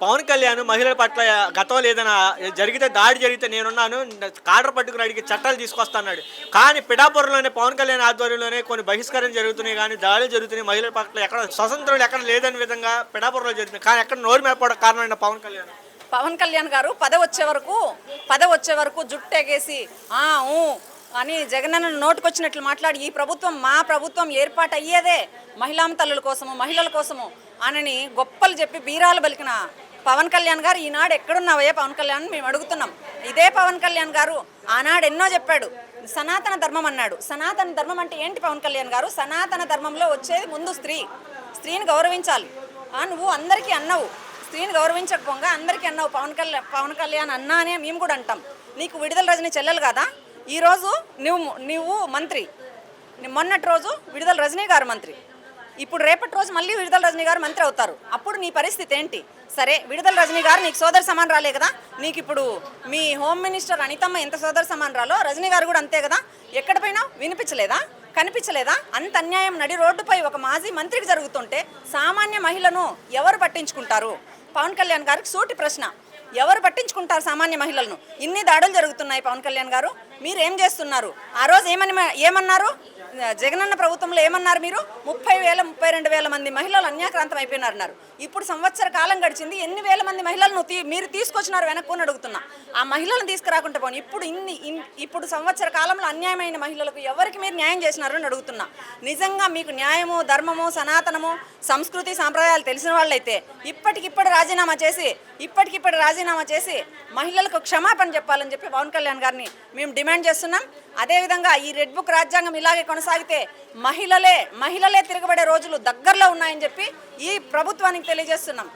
పవన్ కళ్యాణ్ మహిళల పట్ల గతంలో ఏదైనా జరిగితే దాడి జరిగితే నేనున్నాను కాడర్ పట్టుకుని అడిగి చట్టాలు తీసుకొస్తాన్నాడు. కానీ పిఠాపురంలోనే పవన్ కళ్యాణ్ ఆధ్వర్యంలోనే కొన్ని బహిష్కరణ జరుగుతున్నాయి, కానీ దాడులు జరుగుతున్నాయి. మహిళల పట్ల ఎక్కడ స్వతంత్రులు ఎక్కడ లేదని విధంగా పిఠాపురంలో జరుగుతుంది. కానీ ఎక్కడ నోరు మేపడం కారణమైన పవన్ కళ్యాణ్ గారు పదవి వచ్చే వరకు జుట్టు ఎగేసి ఊ అని జగనన్న నోటుకొచ్చినట్లు మాట్లాడి ఈ ప్రభుత్వం మా ప్రభుత్వం ఏర్పాటు అయ్యేదే మహిళా తల్లుల కోసము మహిళల కోసము అనని గొప్పలు చెప్పి బీరాలు పలికిన పవన్ కళ్యాణ్ గారు ఈనాడు ఎక్కడున్నావయ్యా పవన్ కళ్యాణ్ మేము అడుగుతున్నాం. ఇదే పవన్ కళ్యాణ్ గారు ఆనాడు ఎన్నో చెప్పాడు. సనాతన ధర్మం అన్నాడు. సనాతన ధర్మం అంటే ఏంటి పవన్ కళ్యాణ్ గారు? సనాతన ధర్మంలో వచ్చేది ముందు స్త్రీని గౌరవించాలి. నువ్వు అందరికీ అన్నావు, స్త్రీని గౌరవించకపోగా అందరికీ అన్నావు. పవన్ కళ్యాణ్ అన్నా అనే మేము కూడా అంటాం. నీకు విడుదల రజని చెల్లెలు కదా? ఈరోజు నువ్వు మంత్రి, మొన్నటి రోజు విడుదల రజనీ గారు మంత్రి, ఇప్పుడు రేపటి రోజు మళ్ళీ విడుదల రజనీ గారు మంత్రి అవుతారు. అప్పుడు నీ పరిస్థితి ఏంటి? సరే, విడుదల రజనీ గారు నీకు సోదరి సమానరాలే కదా. నీకు ఇప్పుడు మీ హోమ్ మినిస్టర్ అనితమ్మ ఎంత సోదరి సమానరాలో రజనీ గారు కూడా అంతే కదా. ఎక్కడ పోయినా వినిపించలేదా, కనిపించలేదా? అంత అన్యాయం నడి రోడ్డుపై ఒక మాజీ మంత్రికి జరుగుతుంటే సామాన్య మహిళను ఎవరు పట్టించుకుంటారు? పవన్ కళ్యాణ్ గారికి సూటి ప్రశ్న, ఎవరు పట్టించుకుంటారు సామాన్య మహిళలను? ఇన్ని దాడులు జరుగుతున్నాయి పవన్ కళ్యాణ్ గారు, మీరేం చేస్తున్నారు? ఆ రోజు ఏమన్నారు? జగనన్న ప్రభుత్వంలో ఏమన్నారు మీరు? 30,000-32,000 మంది మహిళలు అన్యాక్రాంతం అయిపోయినారన్నారు. ఇప్పుడు సంవత్సర కాలం గడిచింది, ఎన్ని వేల మంది మహిళలను మీరు తీసుకొచ్చినారు వెనక్కుని అడుగుతున్నా. ఆ మహిళలను తీసుకురాకుంటే పోనీ ఇప్పుడు సంవత్సర కాలంలో అన్యాయమైన మహిళలకు ఎవరికి మీరు న్యాయం చేసినారు అని అడుగుతున్నా. నిజంగా మీకు న్యాయము, ధర్మము, సనాతనము, సంస్కృతి, సాంప్రదాయాలు తెలిసిన వాళ్ళైతే ఇప్పటికిప్పుడు రాజీనామా చేసి మహిళలకు క్షమాపణ చెప్పాలని చెప్పి పవన్ కళ్యాణ్ గారిని మేము డిమాండ్ చేస్తున్నాం. అదేవిధంగా ఈ రెడ్ బుక్ రాజ్యాంగం ఇలాగే కొనసాగితే మహిళలే తిరగబడే రోజులు దగ్గరలో ఉన్నాయని చెప్పి ఈ ప్రభుత్వానికి తెలియజేస్తున్నాం.